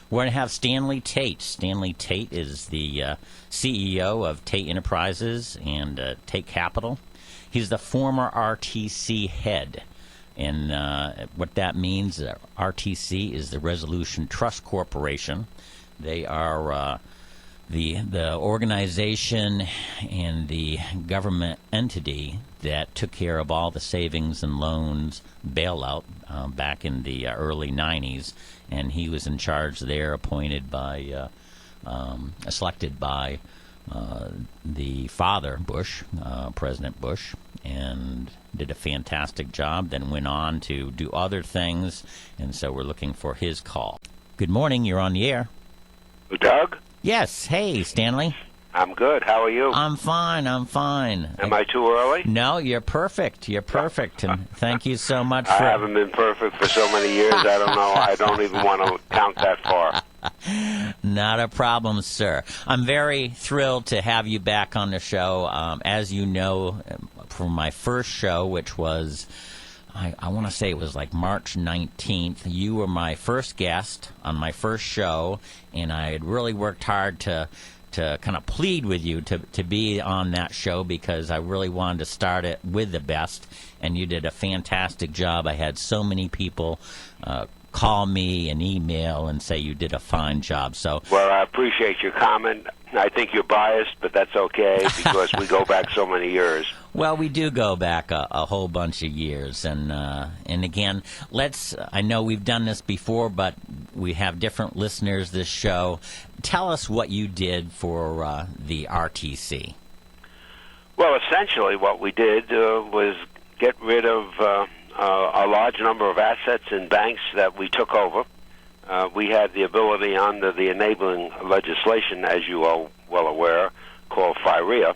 We're going to have Stanley Tate. Stanley Tate is the CEO of Tate Enterprises and Tate Capital. He's the former RTC head. And what that means, RTC is the Resolution Trust Corporation. They are the organization and the government entity that took care of all the savings and loans bailout back in the early 90s. And he was in charge there, appointed by, selected by the father, Bush, President Bush, and did a fantastic job, then went on to do other things, and so we're looking for his call. Good morning, you're on the air. Doug? Yes, hey, Stanley. I'm good. How are you? I'm fine. Am I too early? No, you're perfect. You're perfect, and thank you so much for... I haven't been perfect for so many years, I don't know. I don't even want to count that far. Not a problem, sir. I'm very thrilled to have you back on the show. As you know, from my first show, which was, I want to say it was like March 19th, you were my first guest on my first show, and I had really worked hard to kind of plead with you to be on that show because I really wanted to start it with the best, and you did a fantastic job. I had so many people call me and email and say you did a fine job. So, well, I appreciate your comment. I think you're biased, but that's okay because we go back so many years. Well, we do go back a whole bunch of years, and again, I know we've done this before, but we have different listeners this show. Tell us what you did for the RTC. Well, essentially what we did was get rid of a large number of assets in banks that we took over. We had the ability under the enabling legislation, as you are well aware, called FIREA,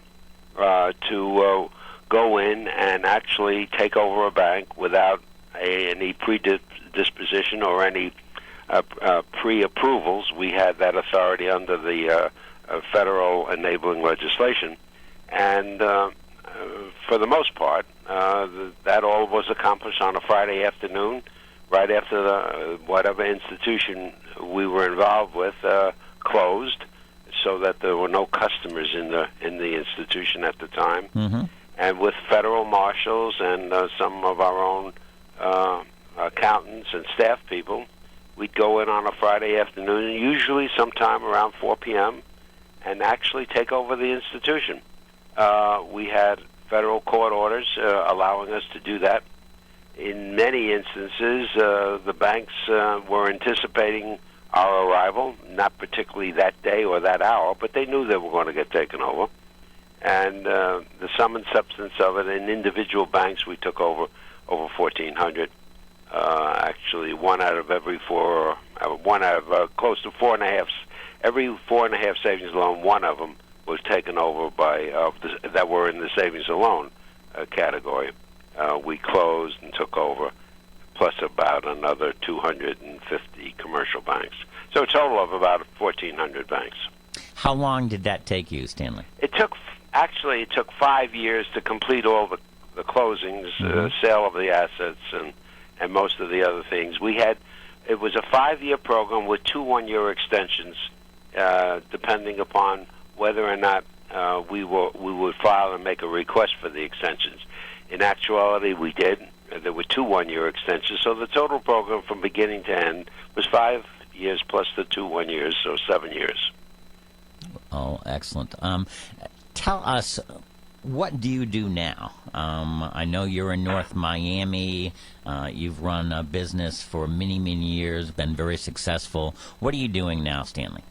to go in and actually take over a bank without any predisposition or any pre-approvals. We had that authority under the federal enabling legislation. And for the most part, that all was accomplished on a Friday afternoon, right after whatever institution we were involved with closed, so that there were no customers in the institution at the time. Mm-hmm. And with federal marshals and some of our own accountants and staff people, we'd go in on a Friday afternoon, usually sometime around 4 p.m., and actually take over the institution. We had federal court orders allowing us to do that. In many instances, the banks were anticipating our arrival, not particularly that day or that hour, but they knew they were going to get taken over. And the sum and substance of it, in individual banks, we took over 1,400. Actually, one out of close to 4.5. Every 4.5 savings loan, one of them was taken over by that were in the savings and loan category. We closed and took over, plus about another 250 commercial banks. So a total of about 1,400 banks. How long did that take you, Stanley? It took 5 years to complete all the closings, sale of the assets, and most of the other things. It was a 5-year program with 2 one-year extensions, depending upon whether or not we would file and make a request for the extensions. In actuality, we did. There were 2 one-year extensions, so the total program from beginning to end was 5 years plus the 2 1 years, so 7 years. Oh, excellent. Tell us, what do you do now? I know you're in North Miami. You've run a business for many, many years, been very successful. What are you doing now, Stanley?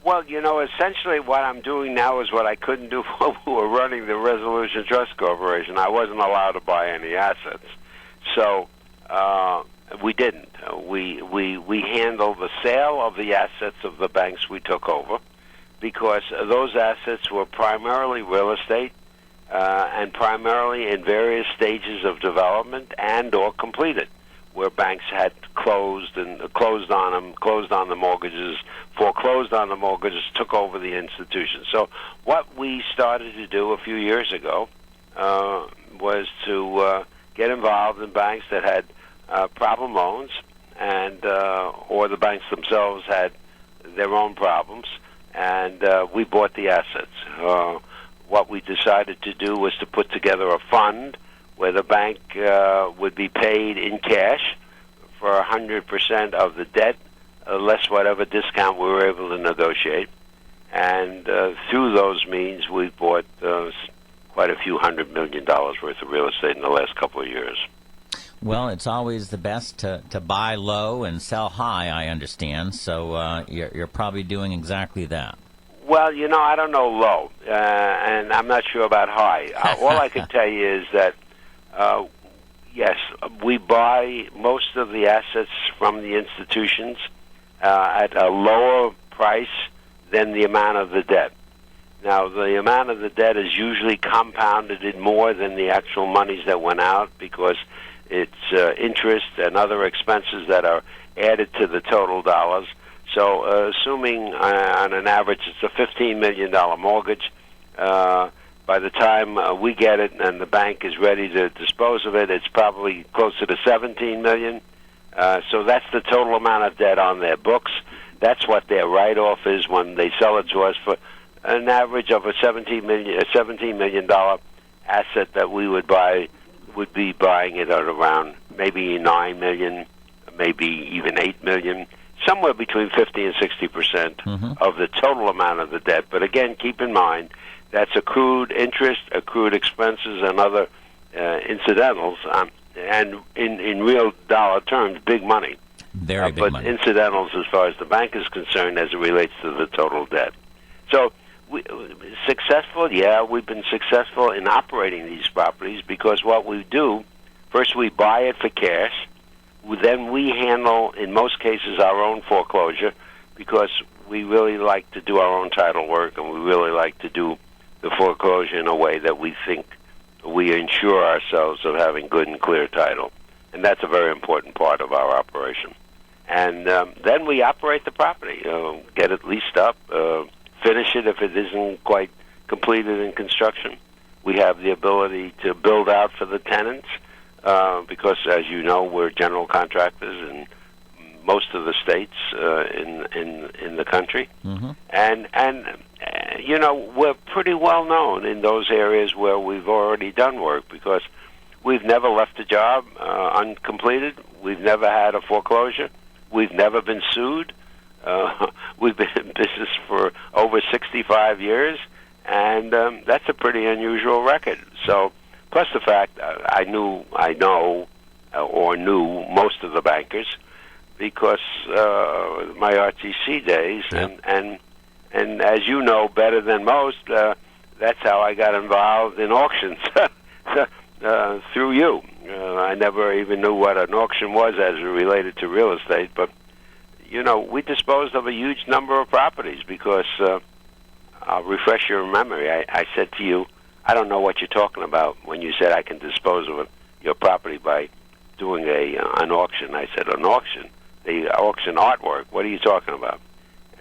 Well, essentially what I'm doing now is what I couldn't do while we were running the Resolution Trust Corporation. I wasn't allowed to buy any assets. So we didn't. We handled the sale of the assets of the banks we took over, because those assets were primarily real estate and primarily in various stages of development and or completed, where banks had closed on them, closed on the mortgages, foreclosed on the mortgages, took over the institution. So what we started to do a few years ago was to get involved in banks that had problem loans and or the banks themselves had their own problems, and we bought the assets. What we decided to do was to put together a fund where the bank would be paid in cash for 100% of the debt, less whatever discount we were able to negotiate. And through those means, we bought quite a few $100 million worth of real estate in the last couple of years. Well, it's always the best to buy low and sell high, I understand. So you're probably doing exactly that. Well, I don't know low, and I'm not sure about high. All I can tell you is that, yes, we buy most of the assets from the institutions at a lower price than the amount of the debt. Now, the amount of the debt is usually compounded in more than the actual monies that went out because it's interest and other expenses that are added to the total dollars. So assuming on an average it's a $15 million mortgage, by the time we get it and the bank is ready to dispose of it, it's probably closer to $17 million. So that's the total amount of debt on their books. That's what their write-off is when they sell it to us for an average of a $17 million asset that we would be buying it at around maybe $9 million, maybe even $8 million. Somewhere between 50 and 60% of the total amount of the debt. But again, keep in mind, that's accrued interest, accrued expenses, and other incidentals, and in real dollar terms, big money. Very big money. But incidentals as far as the bank is concerned as it relates to the total debt. So, successful? Yeah, we've been successful in operating these properties because what we do, first we buy it for cash. Then we handle, in most cases, our own foreclosure because we really like to do our own title work and we really like to do the foreclosure in a way that we think we ensure ourselves of having good and clear title. And that's a very important part of our operation. And then we operate the property, get it leased up, finish it if it isn't quite completed in construction. We have the ability to build out for the tenants. Because, as you know, we're general contractors in most of the states in the country, and we're pretty well known in those areas where we've already done work because we've never left a job uncompleted. We've never had a foreclosure. We've never been sued. We've been in business for over 65 years, and that's a pretty unusual record. So. Plus the fact I knew most of the bankers because my RTC days, and as you know better than most, that's how I got involved in auctions through you. I never even knew what an auction was as it related to real estate, but we disposed of a huge number of properties because I'll refresh your memory. I said to you, I don't know what you're talking about when you said I can dispose of your property by doing an auction. I said, an auction? The auction artwork? What are you talking about?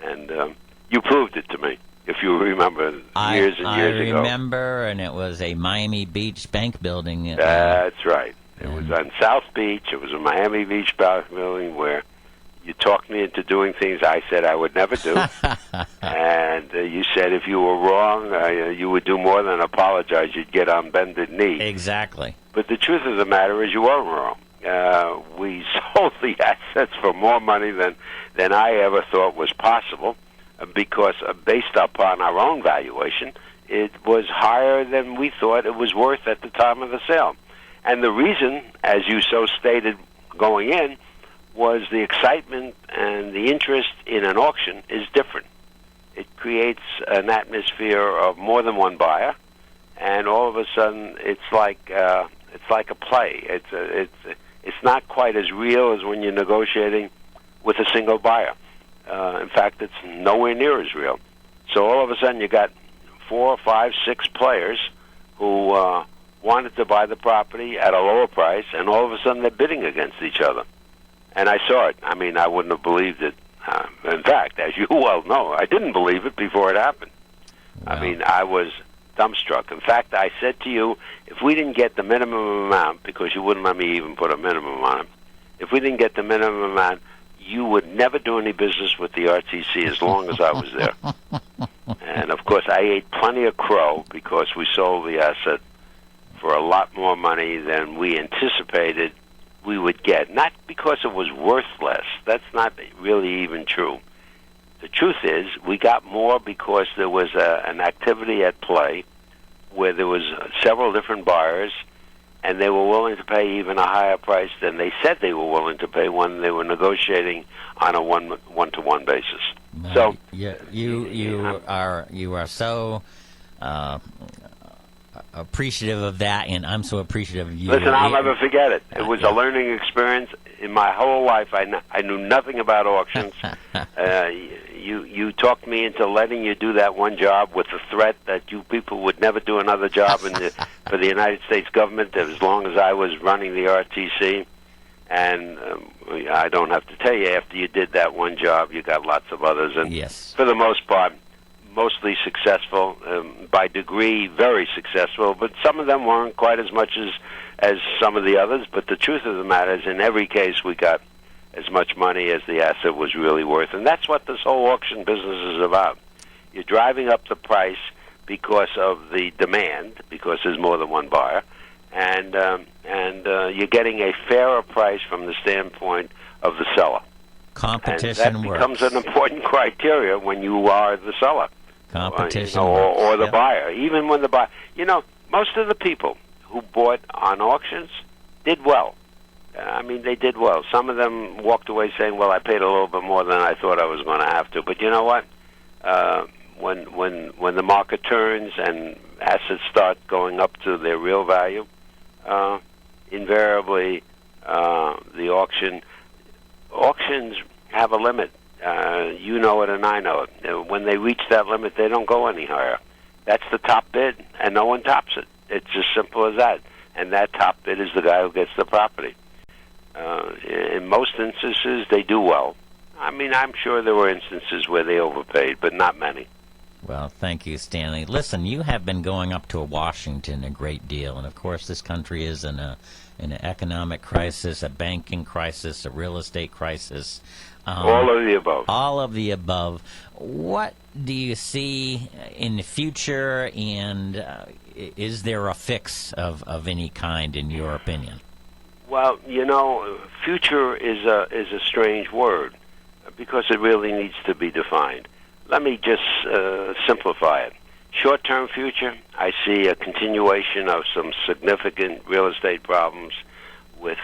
And you proved it to me, if you remember years and years ago. I remember, and it was a Miami Beach bank building. That's right. It was on South Beach. It was a Miami Beach bank building where you talked me into doing things I said I would never do. And you said if you were wrong, you would do more than apologize. You'd get on bended knee. Exactly. But the truth of the matter is you weren't wrong. We sold the assets for more money than I ever thought was possible because based upon our own valuation, it was higher than we thought it was worth at the time of the sale. And the reason, as you so stated going in, was the excitement and the interest in an auction is different. It creates an atmosphere of more than one buyer, and all of a sudden it's like a play. It's not quite as real as when you're negotiating with a single buyer. In fact, it's nowhere near as real. So all of a sudden you got 4, 5, 6 players who wanted to buy the property at a lower price, and all of a sudden they're bidding against each other. And I saw it. I mean, I wouldn't have believed it. In fact, as you well know, I didn't believe it before it happened. Wow. I mean, I was dumbstruck. In fact, I said to you, if we didn't get the minimum amount, because you wouldn't let me even put a minimum on it, If we didn't get the minimum amount, you would never do any business with the RTC as long as I was there. And, of course, I ate plenty of crow because we sold the asset for a lot more money than we anticipated we would get. Not because it was worth less. That's not really even true. The truth is we got more because there was an activity at play where there was several different buyers, and they were willing to pay even a higher price than they said they were willing to pay when they were negotiating on a one-to-one basis. So you are so appreciative of that, and I'm so apprecitive of you. Listen, I'll never forget it. It was a learning experience. In my whole life, I knew nothing about auctions. You talked me into letting you do that one job with the threat that you people would never do another job for the United States government as long as I was running the RTC. And I don't have to tell you, after you did that one job, you got lots of others. And yes, for the most part, mostly successful, by degree, very successful. But some of them weren't quite as much as some of the others. But the truth of the matter is, in every case, we got as much money as the asset was really worth. And that's what this whole auction business is about. You're driving up the price because of the demand, because there's more than one buyer, and you're getting a fairer price from the standpoint of the seller. Competition and that works. becomes an important criteria when you are the seller. Competition or the Yep. buyer. Even when the buyer... most of the people who bought on auctions did well. I mean, they did well. Some of them walked away saying, well, I paid a little bit more than I thought I was going to have to. But you know what? When the market turns and assets start going up to their real value, invariably the auctions have a limit. You know it and I know it. When they reach that limit, they don't go any higher. That's the top bid, and no one tops it. It's as simple as that. And that top bid is the guy who gets the property. In most instances, they do well. I mean, I'm sure there were instances where they overpaid, but not many. Well, thank you, Stanley. Listen, you have been going up to Washington a great deal, and of course this country is in an economic crisis, a banking crisis, a real estate crisis. All of the above. All of the above. What do you see in the future, and is there a fix of any kind, in your opinion? Well, future is a strange word because it really needs to be defined. Let me just simplify it. Short-term future, I see a continuation of some significant real estate problems with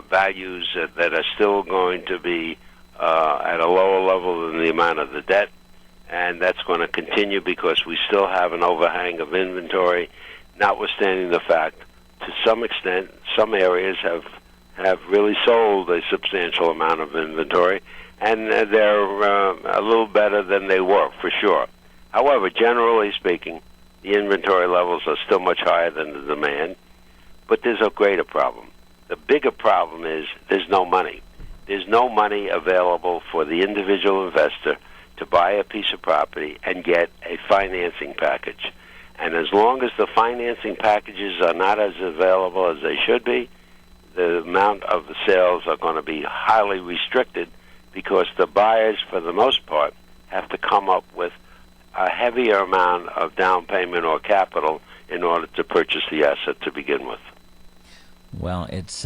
values that are still going to be at a lower level than the amount of the debt, and that's going to continue because we still have an overhang of inventory, notwithstanding the fact, to some extent, some areas have really sold a substantial amount of inventory, and they're a little better than they were, for sure. However, generally speaking, the inventory levels are still much higher than the demand, but there's a greater problem. The bigger problem is there's no money. There's no money available for the individual investor to buy a piece of property and get a financing package. And as long as the financing packages are not as available as they should be, the amount of the sales are going to be highly restricted because the buyers, for the most part, have to come up with a heavier amount of down payment or capital in order to purchase the asset to begin with. Well, it's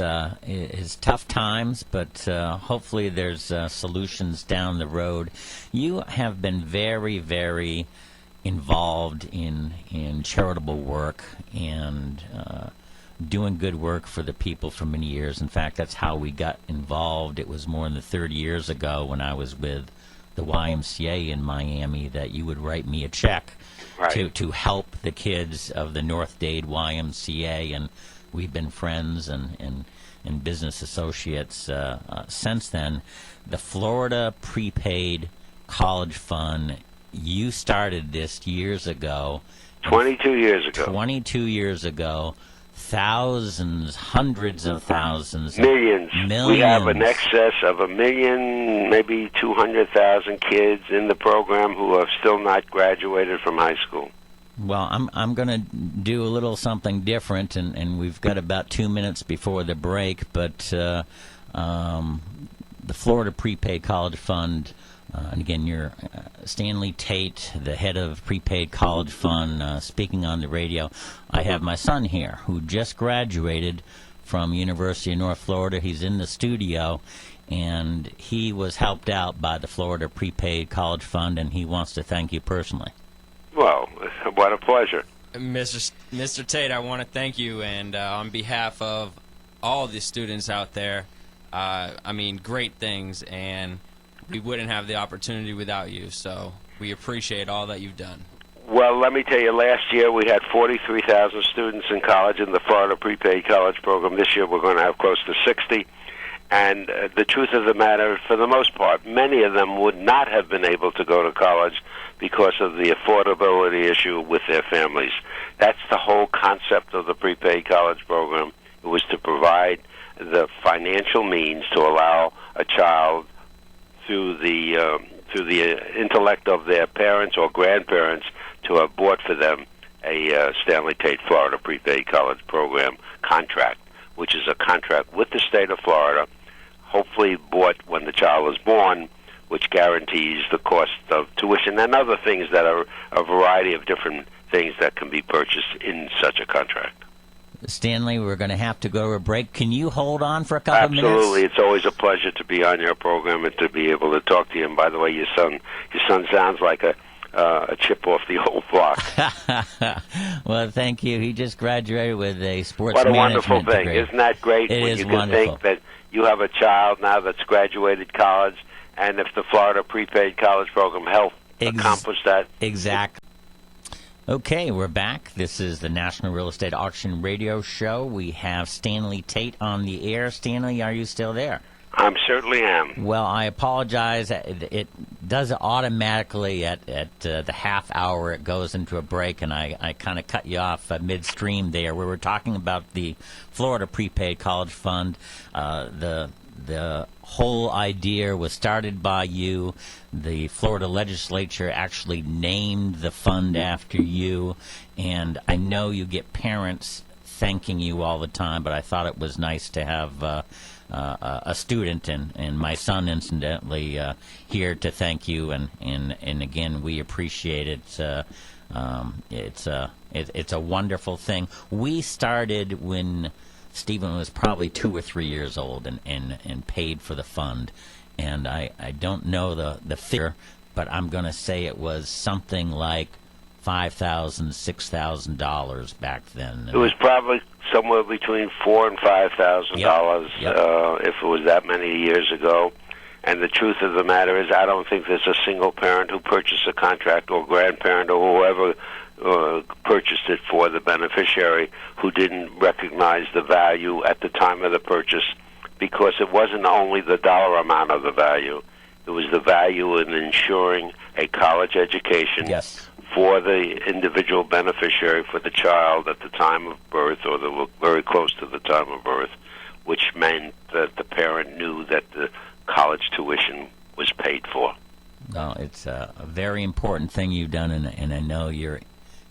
tough times, but hopefully there's solutions down the road. You have been very, very involved in charitable work and doing good work for the people for many years. In fact, that's how we got involved. It was more than 30 years ago when I was with the YMCA in Miami that you would write me a check to help the kids of the North Dade YMCA, and we've been friends and business associates since then. The Florida Prepaid College Fund, you started this years ago. 22 years ago. 22 years ago. Thousands, hundreds of thousands. Millions. We have an Millions. excess of 1 million, maybe 200,000 kids in the program who have still not graduated from high school. Well, I'm going to do a little something different, and we've got about 2 minutes before the break, but the Florida Prepaid College Fund. And again, you're Stanley Tate, the head of Prepaid College Fund, speaking on the radio. I have my son here who just graduated from University of North Florida. He's in the studio, and he was helped out by the Florida Prepaid College Fund, and he wants to thank you personally. Well, what a pleasure. Mr. Tate, I want to thank you, and on behalf of all the students out there, great things, and we wouldn't have the opportunity without you, so we appreciate all that you've done. Well, let me tell you, last year we had 43,000 students in college in the Florida Prepaid College Program. This year we're going to have close to 60. And the truth of the matter, for the most part, many of them would not have been able to go to college because of the affordability issue with their families. That's the whole concept of the Prepaid College Program. It was to provide the financial means to allow a child through the intellect of their parents or grandparents to have bought for them a Stanley Tate Florida Prepaid College Program contract, which is a contract with the state of Florida, hopefully bought when the child was born, which guarantees the cost of tuition and other things that are a variety of different things that can be purchased in such a contract. Stanley, we're going to have to go to a break. Can you hold on for a couple minutes? Absolutely. It's always a pleasure to be on your program and to be able to talk to you. And by the way, your son sounds like a chip off the old block. Well, thank you. He just graduated with a sports What a management wonderful thing. degree. Isn't that great It when is you can wonderful. think that you have a child now that's graduated college, and if the Florida Prepaid College Program helped accomplish that? Exactly. Okay, we're back. This is the National Real Estate Auction Radio Show. We have Stanley Tate on the air. Stanley, are you still there? I certainly am. Well, I apologize. It does it automatically at the half hour. It goes into a break, and I kind of cut you off midstream there. We were talking about the Florida Prepaid College Fund. The whole idea was started by you. The Florida legislature actually named the fund after you, and I know you get parents thanking you all the time, but I thought it was nice to have a student and my son, incidentally, here to thank you, and again, we appreciate it. It's a wonderful thing. We started when Stephen was probably 2 or 3 years old and paid for the fund. And I don't know the figure, but I'm going to say it was something like $5,000, $6,000 back then. It was probably somewhere between $4,000 and $5,000 if it was that many years ago. And the truth of the matter is, I don't think there's a single parent who purchased a contract or grandparent or whoever purchased it for the beneficiary who didn't recognize the value at the time of the purchase, because it wasn't only the dollar amount of the value, it was the value in ensuring a college education for the individual beneficiary, for the child at the time of birth or very close to the time of birth, which meant that the parent knew that the college tuition was paid for. Well, it's a very important thing you've done, and I know you're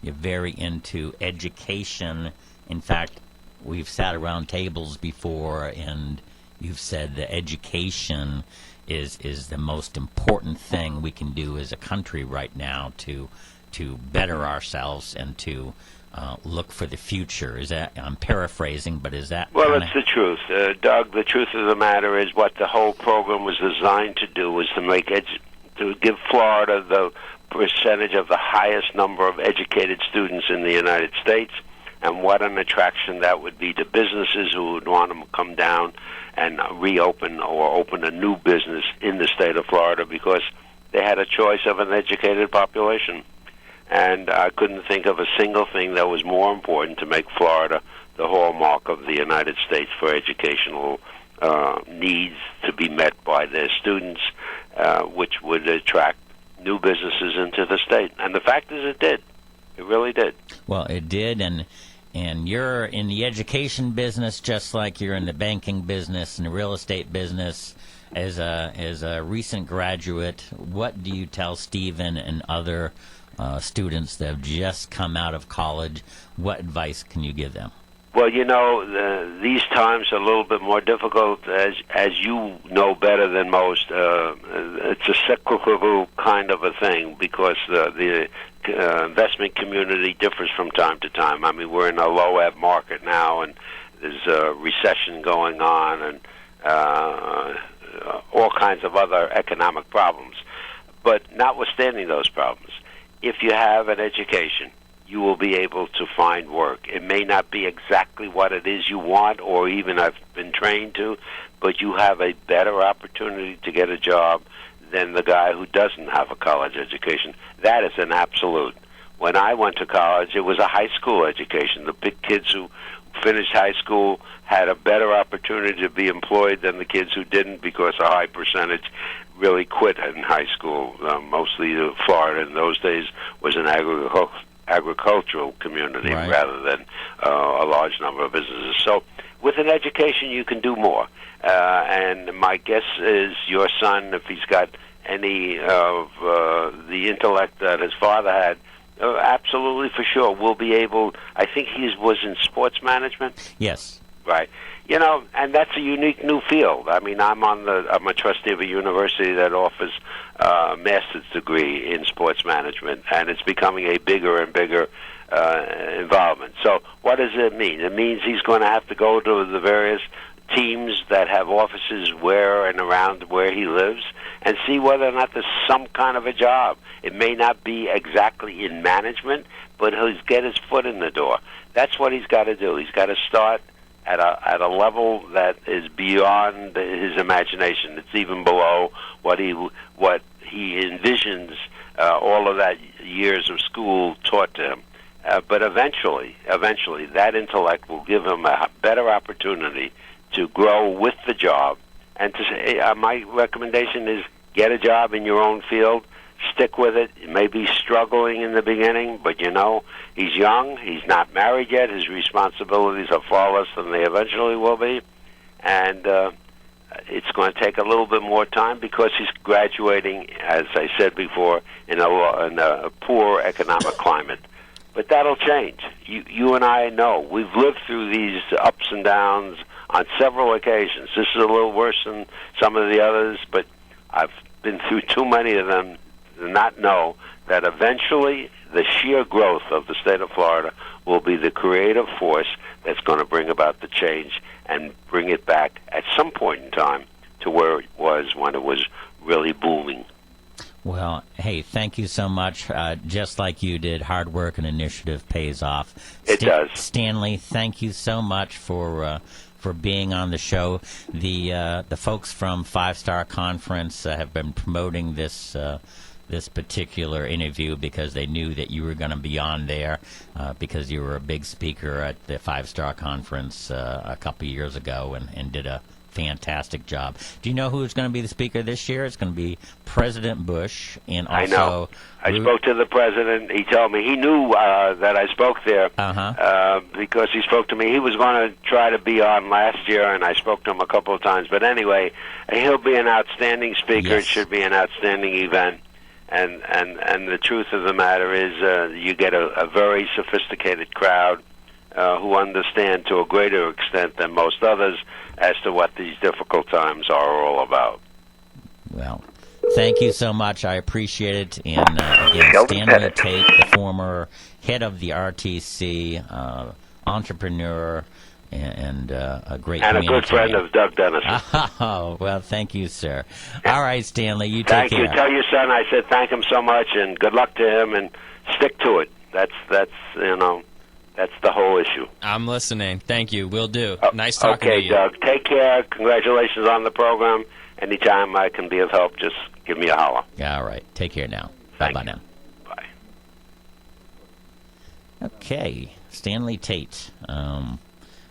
very into education. In fact, we've sat around tables before, and you've said that education is the most important thing we can do as a country right now to better ourselves and to look for the future. Is that, I'm paraphrasing, but is that... Well, it's the truth. Doug, the truth of the matter is what the whole program was designed to do was to give Florida the percentage of the highest number of educated students in the United States, and what an attraction that would be to businesses who would want to come down and reopen or open a new business in the state of Florida because they had a choice of an educated population. And I couldn't think of a single thing that was more important to make Florida the hallmark of the United States for educational needs to be met by their students, which would attract new businesses into the state. And the fact is it did. It really did. Well, it did, and you're in the education business just like you're in the banking business and the real estate business. As a recent graduate, what do you tell Stephen and other students that have just come out of college? What advice can you give them? Well, these times are a little bit more difficult, as you know better than most. It's a cyclical kind of a thing because the investment community differs from time to time. I mean, we're in a low ebb market now, and there's a recession going on, and all kinds of other economic problems. But notwithstanding those problems, if you have an education, you will be able to find work. It may not be exactly what it is you want or even have been trained to, but you have a better opportunity to get a job than the guy who doesn't have a college education. That is an absolute. When I went to college, it was a high school education. The big kids who finished high school had a better opportunity to be employed than the kids who didn't, because a high percentage really quit in high school. Mostly Florida in those days was an agricultural community, right, rather than a large number of businesses. So with an education, you can do more. And my guess is your son, if he's got any of the intellect that his father had, absolutely, for sure, will be able. I think he was in sports management. Yes. Right. And that's a unique new field. I mean, I'm a trustee of a university that offers a master's degree in sports management, and it's becoming a bigger and bigger involvement. So what does it mean? It means he's going to have to go to the various teams that have offices where and around where he lives and see whether or not there's some kind of a job. It may not be exactly in management, but he'll get his foot in the door. That's what he's got to do. He's got to start at a level that is beyond his imagination. It's even below what he envisions all of that years of school taught to him. But eventually, that intellect will give him a better opportunity to grow with the job. And to say, my recommendation is get a job in your own field. Stick with it. It may be struggling in the beginning, but he's young. He's not married yet. His responsibilities are far less than they eventually will be. And it's going to take a little bit more time because he's graduating, as I said before, in a poor economic climate. But that'll change. You and I know. We've lived through these ups and downs on several occasions. This is a little worse than some of the others, but I've been through too many of them to not know that eventually the sheer growth of the state of Florida will be the creative force that's going to bring about the change and bring it back at some point in time to where it was when it was really booming. Well, hey, thank you so much. Just like you did, hard work and initiative pays off. It does. Stanley, thank you so much for being on the show. The folks from Five Star Conference have been promoting this particular interview because they knew that you were going to be on there because you were a big speaker at the Five Star Conference a couple years ago and did a fantastic job. Do you know who's going to be the speaker this year? It's going to be President Bush, and also I know. I spoke to the president. He told me he knew that I spoke there because he spoke to me. He was going to try to be on last year, and I spoke to him a couple of times. But anyway, he'll be an outstanding speaker. Yes. It should be an outstanding event. And the truth of the matter is you get a very sophisticated crowd who understand to a greater extent than most others as to what these difficult times are all about. Well, thank you so much. I appreciate it. And again, Stanley Tate, the former head of the RTC, entrepreneur, and a great and a good friend of Doug Dennison. Oh, well, thank you, sir. All right, Stanley, you take care. Thank you. Tell your son I said thank him so much, and good luck to him, and stick to it. That's the whole issue. I'm listening. Thank you. Will do. Nice talking to you. Okay, Doug. Take care. Congratulations on the program. Anytime I can be of help, just give me a holler. All right. Take care now. Bye-bye now. Bye. Okay. Stanley Tate.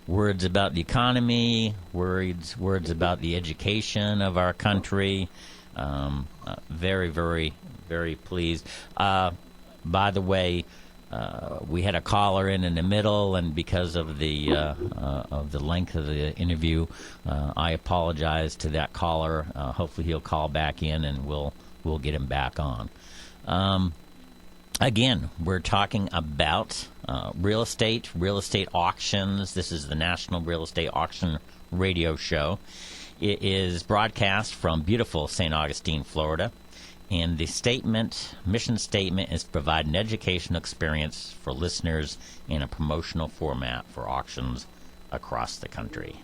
Words about the economy, words about the education of our country. Very, very, very pleased. By the way, we had a caller in the middle, and because of the length of the interview, I apologize to that caller. Hopefully, he'll call back in, and we'll get him back on. Again, we're talking about real estate auctions. This is the National Real Estate Auction Radio Show. It is broadcast from beautiful St. Augustine, Florida. And the mission statement is to provide an educational experience for listeners in a promotional format for auctions across the country.